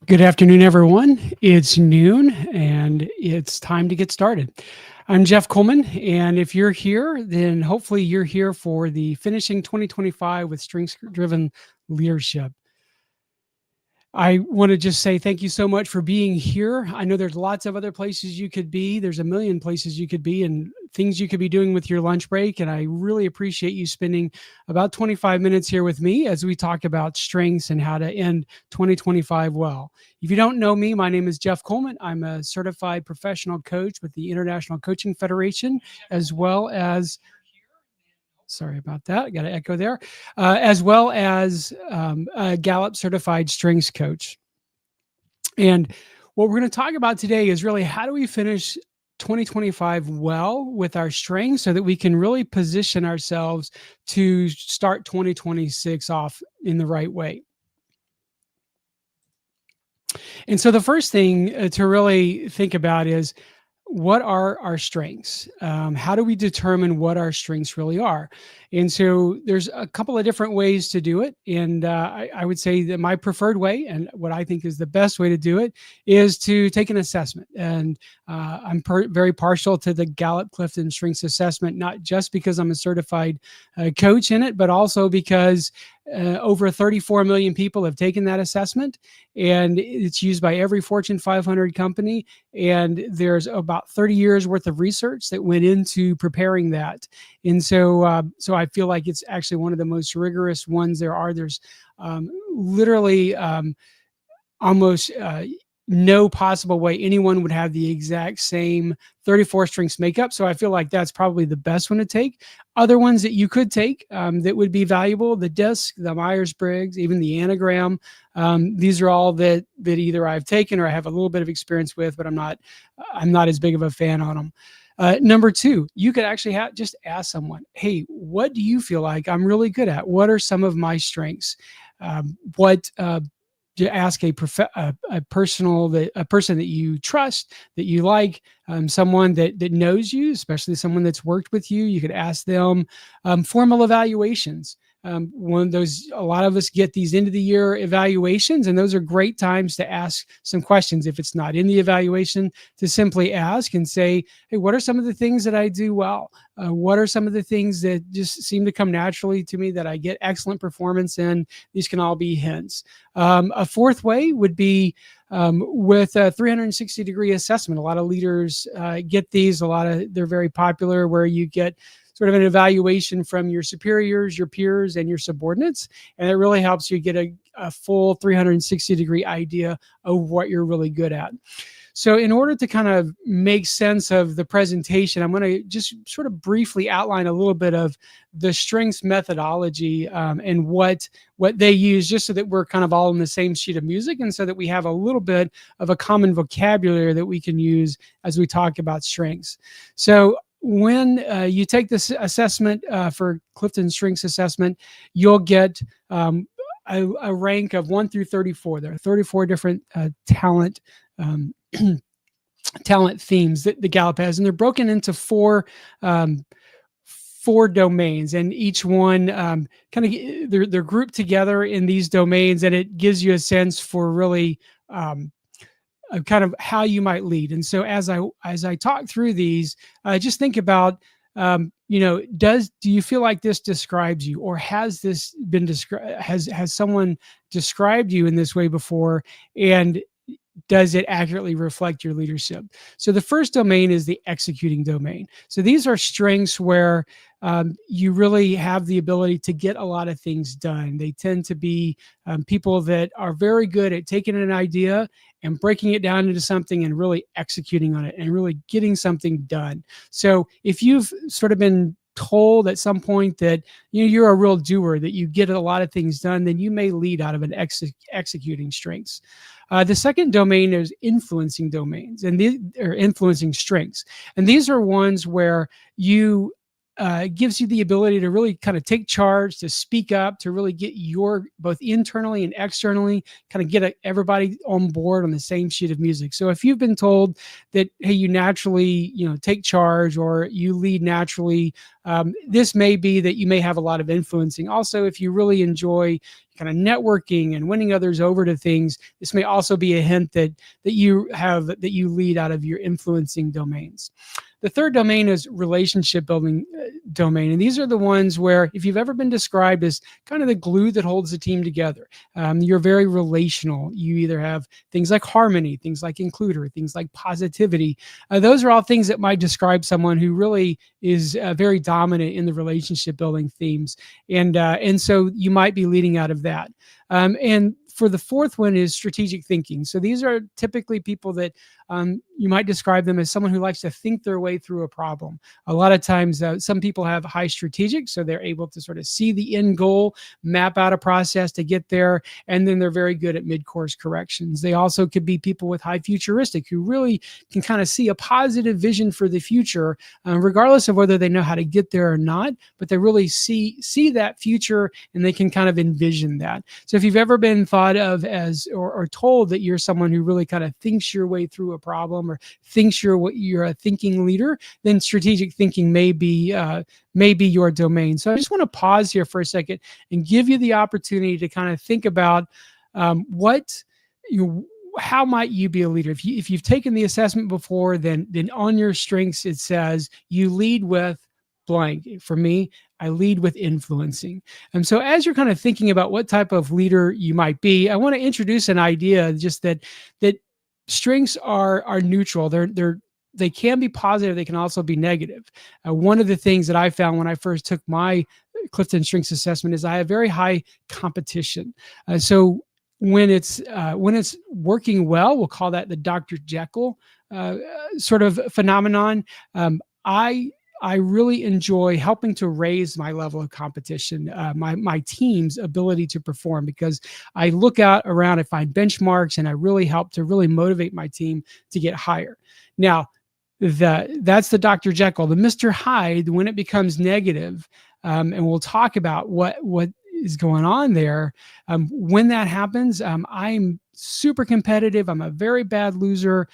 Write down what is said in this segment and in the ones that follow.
Good afternoon, everyone. It's noon and it's time to get started. I'm Jeff Coleman, and if you're here, then hopefully you're here for the Finishing 2025 with Strengths Driven Leadership. I want to just say thank you so much for being here. I know there's lots of other places you could be. There's a million places you could be and things you could be doing with your lunch break. And I really appreciate you spending about 25 minutes here with me as we talk about strengths and how to end 2025 well. If you don't know me, my name is Jeff Coleman. I'm a certified professional coach with the International Coaching Federation, as well as sorry about that. I got an echo there, as well as a Gallup certified strengths coach. And what we're going to talk about today is really how do we finish 2025 well with our strengths so that we can really position ourselves to start 2026 off in the right way. And so the first thing to really think about is, what are our strengths? How do we determine what our strengths really are? And so there's a couple of different ways to do it. And I would say that my preferred way, and what I think is the best way to do it, is to take an assessment. And I'm very partial to the Gallup Clifton Strengths Assessment, not just because I'm a certified coach in it, but also because over 34 million people have taken that assessment, and it's used by every Fortune 500 company. And there's about 30 years worth of research that went into preparing that. And so I feel like it's actually one of the most rigorous ones there are. There's literally almost no possible way anyone would have the exact same 34 strengths makeup. So I feel like that's probably the best one to take. Other ones that you could take that would be valuable: the DISC, the Myers-Briggs, even the Anagram. These are all that either I've taken or I have a little bit of experience with, but I'm not as big of a fan on them. Number two, you could actually just ask someone, hey, what do you feel like I'm really good at? What are some of my strengths? To ask a person that you trust, that you like, someone that knows you, especially someone that's worked with you. You could ask them formal evaluations. One of those, a lot of us get these end of the year evaluations, and those are great times to ask some questions. If it's not in the evaluation, to simply ask and say, hey, what are some of the things that I do well? What are some of the things that just seem to come naturally to me that I get excellent performance in? These can all be hints. A fourth way would be with a 360-degree assessment. A lot of leaders get these. They're very popular, where you get sort of an evaluation from your superiors, your peers, and your subordinates. And it really helps you get a full 360-degree idea of what you're really good at. So in order to kind of make sense of the presentation, I'm going to just sort of briefly outline a little bit of the strengths methodology and what they use, just so that we're kind of all on the same sheet of music, and so that we have a little bit of a common vocabulary that we can use as we talk about strengths. So when you take this assessment for Clifton Strengths Assessment, you'll get a rank of 1 through 34. There are 34 different talent themes that the Gallup has, and they're broken into four domains, and each one they're grouped together in these domains, and it gives you a sense for really kind of how you might lead. And so as I talk through these, just think about, do you feel like this describes you, or has this been described? Has someone described you in this way before? And does it accurately reflect your leadership? So the first domain is the executing domain. So these are strengths where you really have the ability to get a lot of things done. They tend to be people that are very good at taking an idea and breaking it down into something and really executing on it and really getting something done. So if you've sort of been told at some point that you're a real doer, that you get a lot of things done, then you may lead out of an executing strengths. The second domain is influencing domains, and influencing strengths. And these are ones where you gives you the ability to really kind of take charge, to speak up, to really get your both internally and externally kind of get everybody on board on the same sheet of music. So if you've been told that, hey, you naturally, take charge or you lead naturally, this may be that you may have a lot of influencing. Also, if you really enjoy kind of networking and winning others over to things, this may also be a hint that you lead out of your influencing domains. The third domain is relationship building domain. And these are the ones where, if you've ever been described as kind of the glue that holds the team together, you're very relational. You either have things like harmony, things like includer, things like positivity. Those are all things that might describe someone who really is very dominant in the relationship building themes. And so you might be leading out of that. And for the fourth one is strategic thinking. So these are typically people that you might describe them as someone who likes to think their way through a problem. A lot of times, some people have high strategic, so they're able to sort of see the end goal, map out a process to get there, and then they're very good at mid-course corrections. They also could be people with high futuristic who really can kind of see a positive vision for the future, regardless of whether they know how to get there or not, but they really see that future and they can kind of envision that. So if you've ever been thought of as or told that you're someone who really kind of thinks your way through a problem or thinks you're a thinking leader, then strategic thinking may be your domain. So I just want to pause here for a second and give you the opportunity to kind of think about how might you be a leader? If you've taken the assessment before, then on your strengths it says you lead with blank. For me, I lead with influencing. And so as you're kind of thinking about what type of leader you might be, I want to introduce an idea just that strengths are neutral. They can be positive. They can also be negative. One of the things that I found when I first took my Clifton Strengths Assessment is I have very high competition. So when it's working well, we'll call that the Dr. Jekyll sort of phenomenon. I really enjoy helping to raise my level of competition, my team's ability to perform, because I look out around, I find benchmarks, and I really help to really motivate my team to get higher. Now, that's the Dr. Jekyll. The Mr. Hyde, when it becomes negative, and we'll talk about what is going on there. When that happens, I'm super competitive. I'm a very bad loser.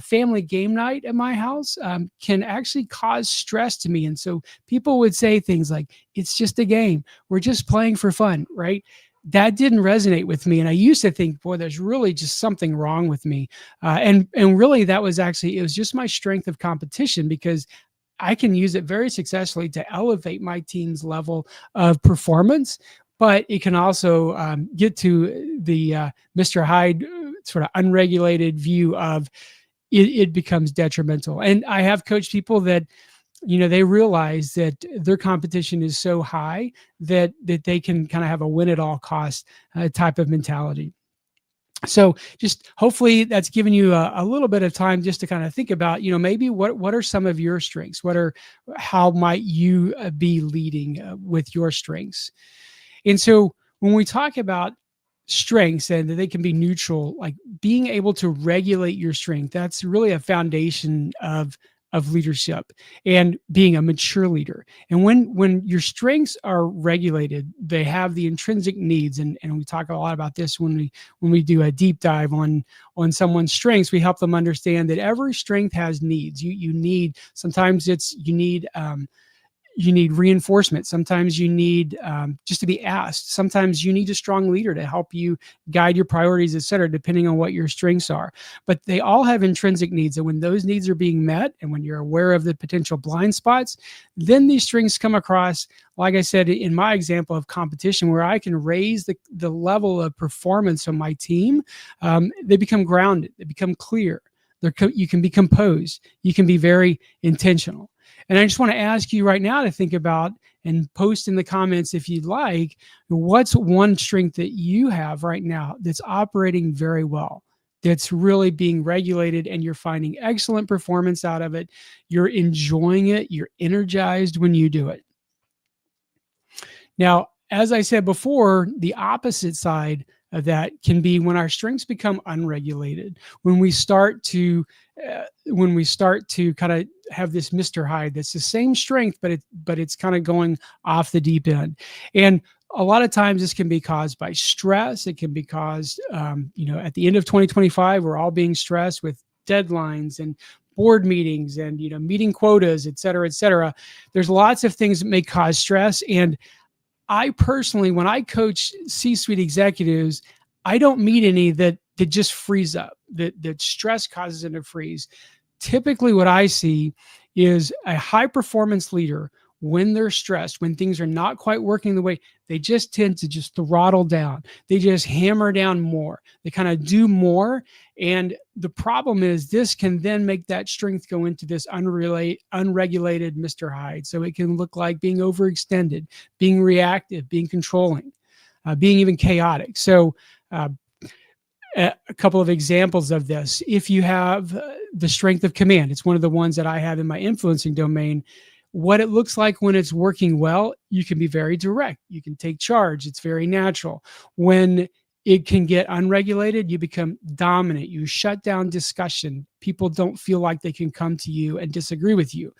Family game night at my house can actually cause stress to me. And so people would say things like, it's just a game. We're just playing for fun, right? That didn't resonate with me. And I used to think, boy, there's really just something wrong with me. And really it was just my strength of competition, because I can use it very successfully to elevate my team's level of performance. But it can also get to the Mr. Hyde sort of unregulated view of it becomes detrimental. And I have coached people that, they realize that their competition is so high that they can kind of have a win at all costs type of mentality. So just hopefully that's given you a little bit of time just to kind of think about, maybe what are some of your strengths? How might you be leading with your strengths? And so when we talk about strengths and that they can be neutral, like being able to regulate your strength, that's really a foundation of leadership and being a mature leader. And when your strengths are regulated, they have the intrinsic needs. And we talk a lot about this when we do a deep dive on someone's strengths. We help them understand that every strength has needs. You need, sometimes you need reinforcement. Sometimes you need just to be asked. Sometimes you need a strong leader to help you guide your priorities, et cetera, depending on what your strengths are. But they all have intrinsic needs. And when those needs are being met, and when you're aware of the potential blind spots, then these strengths come across, like I said, in my example of competition, where I can raise the level of performance of my team. They become grounded. They become clear. You can be composed. You can be very intentional. And I just want to ask you right now to think about and post in the comments, if you'd like, what's one strength that you have right now that's operating very well, that's really being regulated, and you're finding excellent performance out of it. You're enjoying it. You're energized when you do it. Now, as I said before, the opposite side of that can be when our strengths become unregulated, when we start to kind of have this Mr. Hyde that's the same strength, but it's kind of going off the deep end. And a lot of times this can be caused by stress. It can be caused, at the end of 2025, we're all being stressed with deadlines and board meetings and meeting quotas, et cetera, et cetera. There's lots of things that may cause stress. And I personally, when I coach C-suite executives, I don't meet any that just freeze up, that stress causes them to freeze. Typically what I see is a high performance leader, when they're stressed, when things are not quite working the way, they just tend to just throttle down. They just hammer down more. They kind of do more. And the problem is this can then make that strength go into this unregulated Mr. Hyde. So it can look like being overextended, being reactive, being controlling, being even chaotic. So a couple of examples of this. If you have the strength of command, it's one of the ones that I have in my influencing domain. What it looks like when it's working well, you can be very direct. You can take charge. It's very natural. When it can get unregulated, you become dominant. You shut down discussion. People don't feel like they can come to you and disagree with you.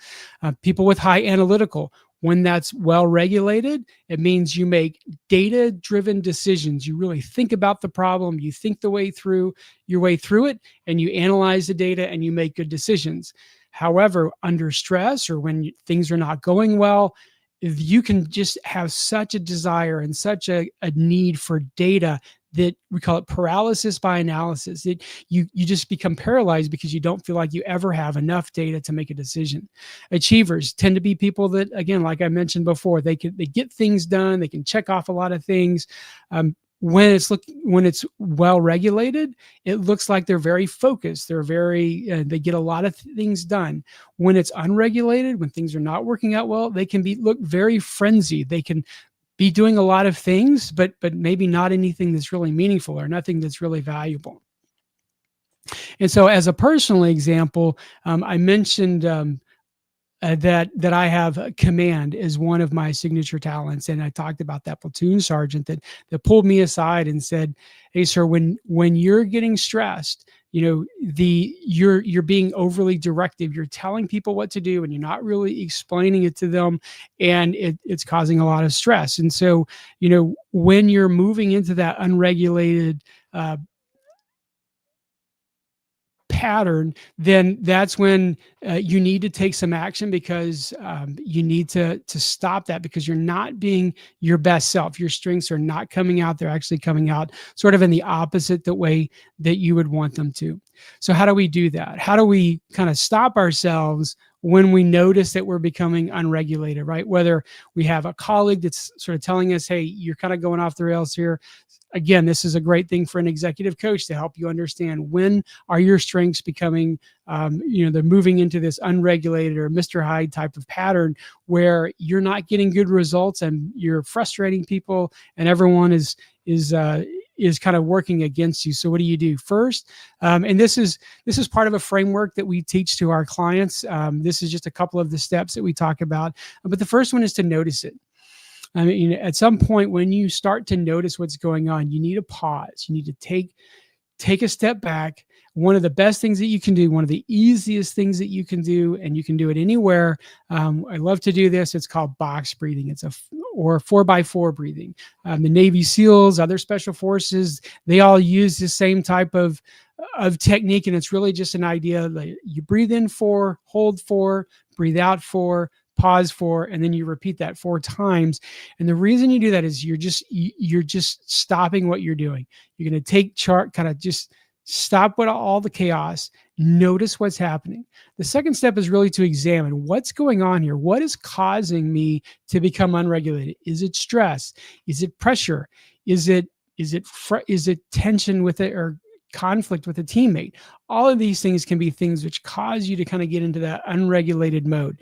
People with high analytical, when that's well regulated, it means you make data-driven decisions. You really think about the problem. You think your way through it, and you analyze the data and you make good decisions. However, under stress or when things are not going well, you can just have such a desire and such a need for data that we call it paralysis by analysis. You just become paralyzed because you don't feel like you ever have enough data to make a decision. Achievers tend to be people that, again, like I mentioned before, they get things done. They can check off a lot of things. When it's well regulated, it looks like they're very focused. They get a lot of things done. When it's unregulated, when things are not working out well, they can look very frenzied. They can be doing a lot of things, but maybe not anything that's really meaningful or nothing that's really valuable. And so, as a personal example, I mentioned that I have command as one of my signature talents, and I talked about that platoon sergeant that pulled me aside and said, "Hey, sir, when you're getting stressed, you're being overly directive. You're telling people what to do, and you're not really explaining it to them, and it's causing a lot of stress." And so, when you're moving into that unregulated pattern, then that's when you need to take some action, because you need to stop that, because you're not being your best self. Your strengths are not coming out. They're actually coming out sort of in the opposite the way that you would want them to. So how do we do that? How do we kind of stop ourselves when we notice that we're becoming unregulated, right? Whether we have a colleague that's sort of telling us, "Hey, you're kind of going off the rails here." Again, this is a great thing for an executive coach to help you understand, when are your strengths becoming, they're moving into this unregulated or Mr. Hyde type of pattern where you're not getting good results and you're frustrating people, and everyone is kind of working against you. So what do you do first? And this is part of a framework that we teach to our clients. This is just a couple of the steps that we talk about. But the first one is to notice it. I mean, at some point when you start to notice what's going on, you need to pause. You need to take a step back. One of the best things that you can do, one of the easiest things that you can do, and you can do it anywhere. I love to do this. It's called box breathing. Or 4x4 breathing. The Navy SEALs, other special forces, they all use the same type of technique. And it's really just an idea that you breathe in 4, hold 4, breathe out 4, pause 4, and then you repeat that 4 times. And the reason you do that is you're just stopping what you're doing. You're going to take chart, kind of just stop all the chaos, notice what's happening. The second step is really to examine what's going on here. What is causing me to become unregulated? Is it stress? Is it pressure? Is it tension with it, or conflict with a teammate? All of these things can be things which cause you to kind of get into that unregulated mode.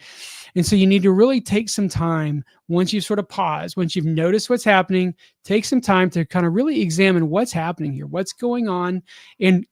And so you need to really take some time, once you've sort of paused, once you've noticed what's happening, take some time to kind of really examine what's happening here, what's going on, and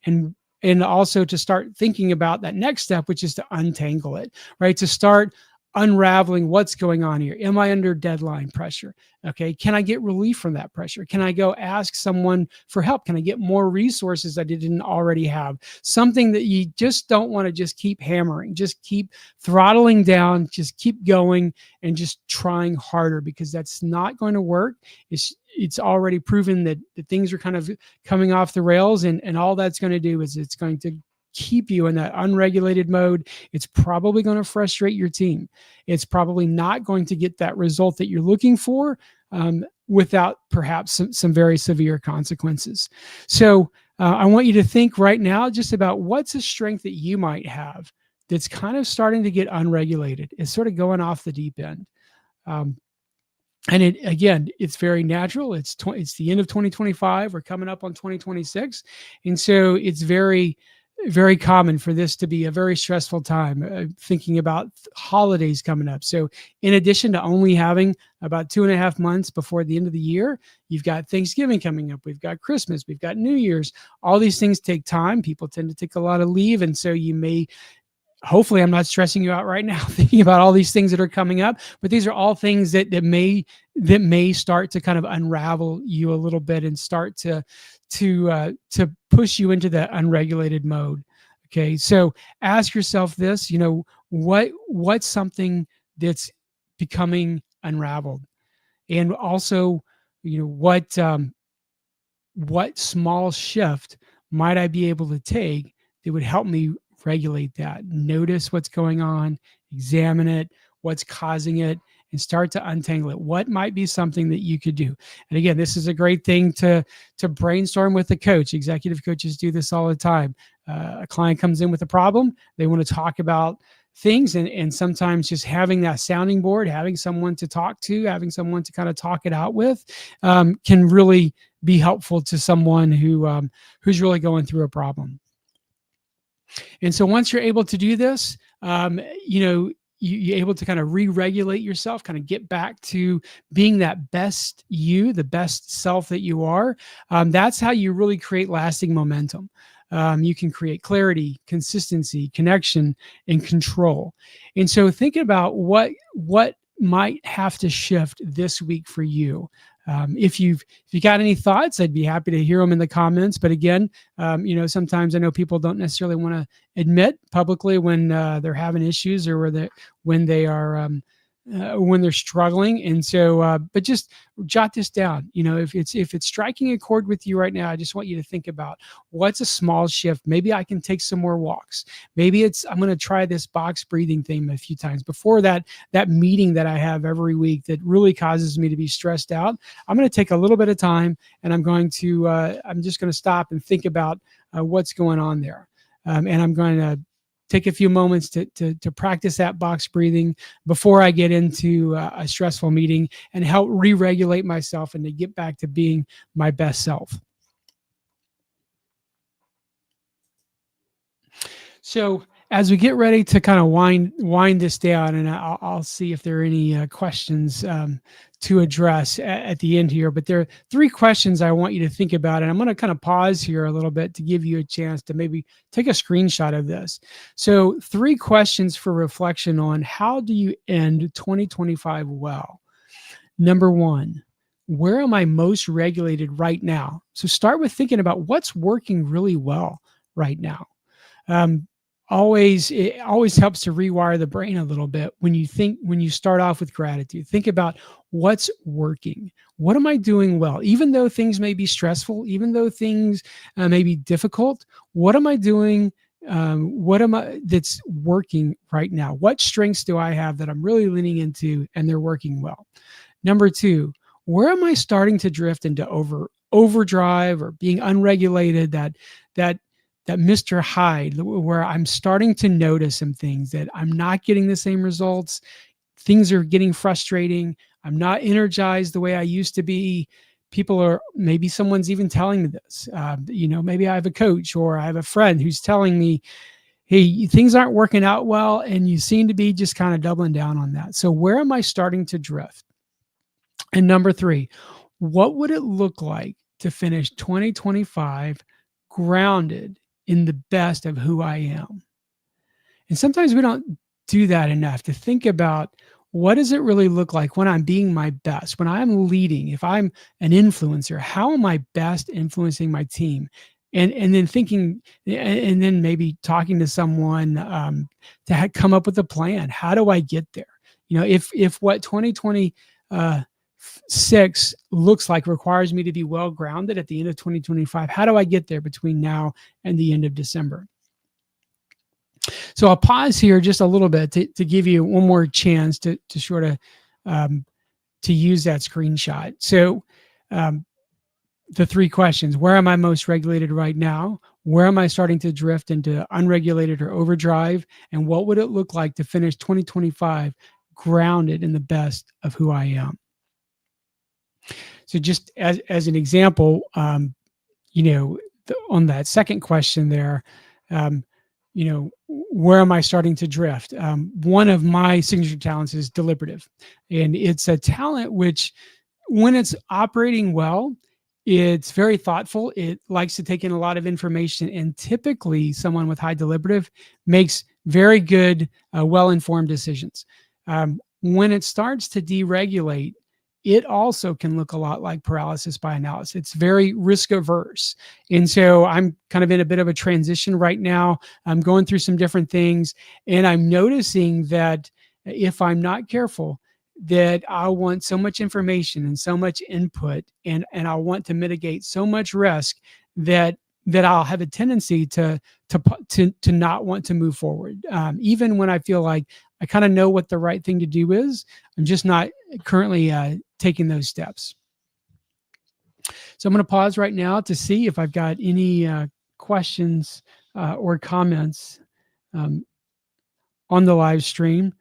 also to start thinking about that next step, which is to untangle it, right? To start unraveling what's going on here. Am I under deadline pressure? Okay. Can I get relief from that pressure? Can I go ask someone for help? Can I get more resources I didn't already have? Something that you just don't want to just keep hammering, just keep throttling down, just keep going and just trying harder, because that's not going to work. It's already proven that things are kind of coming off the rails, and all that's going to do is it's going to keep you in that unregulated mode. It's probably going to frustrate your team. It's probably not going to get that result that you're looking for, without perhaps some very severe consequences. So I want you to think right now just about what's a strength that you might have that's kind of starting to get unregulated. It's sort of going off the deep end. Um, and again, it's very natural. It's the end of 2025. We're coming up on 2026, and so it's very, very common for this to be a very stressful time. Thinking about holidays coming up. So, in addition to only having about 2.5 months before the end of the year, you've got Thanksgiving coming up. We've got Christmas. We've got New Year's. All these things take time. People tend to take a lot of leave, and so you may, hopefully I'm not stressing you out right now thinking about all these things that are coming up, but these are all things that may start to kind of unravel you a little bit and start to push you into that unregulated mode. Okay, so ask yourself this, what's something that's becoming unraveled, and also, what small shift might I be able to take that would help me regulate that? Notice what's going on, examine it, what's causing it, and start to untangle it. What might be something that you could do? And again, this is a great thing to brainstorm with a coach. Executive coaches do this all the time. A client comes in with a problem, they want to talk about things, and sometimes just having that sounding board, having someone to talk to, having someone to kind of talk it out with, can really be helpful to someone who's really going through a problem. And so once you're able to do this, you're able to kind of re-regulate yourself, kind of get back to being that best you, the best self that you are. That's how you really create lasting momentum. You can create clarity, consistency, connection, and control. And so thinking about what might have to shift this week for you. If you got any thoughts, I'd be happy to hear them in the comments. But again, sometimes I know people don't necessarily want to admit publicly when they're having issues, or when they're struggling. And so, but just jot this down. If it's striking a chord with you right now, I just want you to think about what's a small shift. Maybe I can take some more walks. Maybe I'm going to try this box breathing thing a few times before that meeting that I have every week that really causes me to be stressed out. I'm going to take a little bit of time, and I'm just going to stop and think about what's going on there. And I'm going to take a few moments to practice that box breathing before I get into a stressful meeting, and help re-regulate myself and to get back to being my best self. So as we get ready to kind of wind this down, and I'll see if there are any questions to address at the end here. But there are 3 questions I want you to think about, and I'm going to kind of pause here a little bit to give you a chance to maybe take a screenshot of this. So 3 questions for reflection on how do you end 2025 well. Number 1, where am I most regulated right now? So start with thinking about what's working really well right now. It always helps to rewire the brain a little bit when you start off with gratitude. Think about what's working. What am I doing well? Even though things may be stressful, even though things may be difficult, what am I doing? That's working right now? What strengths do I have that I'm really leaning into and they're working well? Number 2, where am I starting to drift into overdrive or being unregulated? That Mr. Hyde, where I'm starting to notice some things that I'm not getting the same results. Things are getting frustrating. I'm not energized the way I used to be. Maybe someone's even telling me this. Maybe I have a coach or I have a friend who's telling me, hey, things aren't working out well, and you seem to be just kind of doubling down on that. So where am I starting to drift? And number 3, what would it look like to finish 2025 grounded in the best of who I am? And sometimes we don't do that enough to think about, what does it really look like when I'm being my best, when I'm leading, if I'm an influencer, how am I best influencing my team? And then thinking, and then maybe talking to someone, to come up with a plan. How do I get there? If what 2020 6 looks like requires me to be well grounded at the end of 2025, how do I get there between now and the end of December? So I'll pause here just a little bit to give you one more chance to sort of, um, to use that screenshot. So, um, the three questions: where am I most regulated right now? Where am I starting to drift into unregulated or overdrive? And what would it look like to finish 2025 grounded in the best of who I am? So just as an example, on that second question there, um, where am I starting to drift? One of my signature talents is deliberative, and it's a talent which, when it's operating well, it's very thoughtful. It likes to take in a lot of information, and typically, someone with high deliberative makes very good, well-informed decisions. When it starts to deregulate, it also can look a lot like paralysis by analysis. It's very risk averse. And so I'm kind of in a bit of a transition right now. I'm going through some different things, and I'm noticing that if I'm not careful, that I want so much information and so much input, and I want to mitigate so much risk that I'll have a tendency to not want to move forward, even when I feel like I kind of know what the right thing to do is. I'm just not currently taking those steps. So I'm going to pause right now to see if I've got any questions or comments um, on the live stream.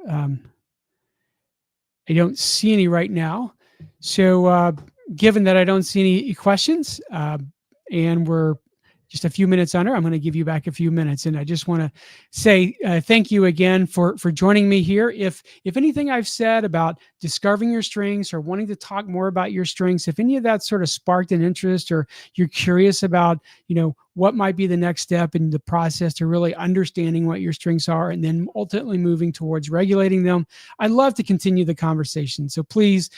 Um, I don't see any right now. So, given that I don't see any questions, and we're just a few minutes under, I'm going to give you back a few minutes, and I just want to say thank you again for joining me here. If anything I've said about discovering your strengths or wanting to talk more about your strengths, if any of that sort of sparked an interest, or you're curious about what might be the next step in the process to really understanding what your strengths are and then ultimately moving towards regulating them, I'd love to continue the conversation. So please,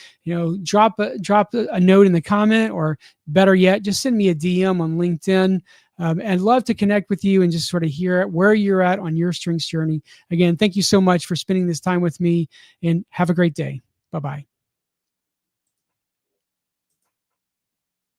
drop a note in the comment, or better yet, just send me a DM on LinkedIn. And I'd love to connect with you and just sort of hear where you're at on your strengths journey. Again, thank you so much for spending this time with me, and have a great day. Bye-bye.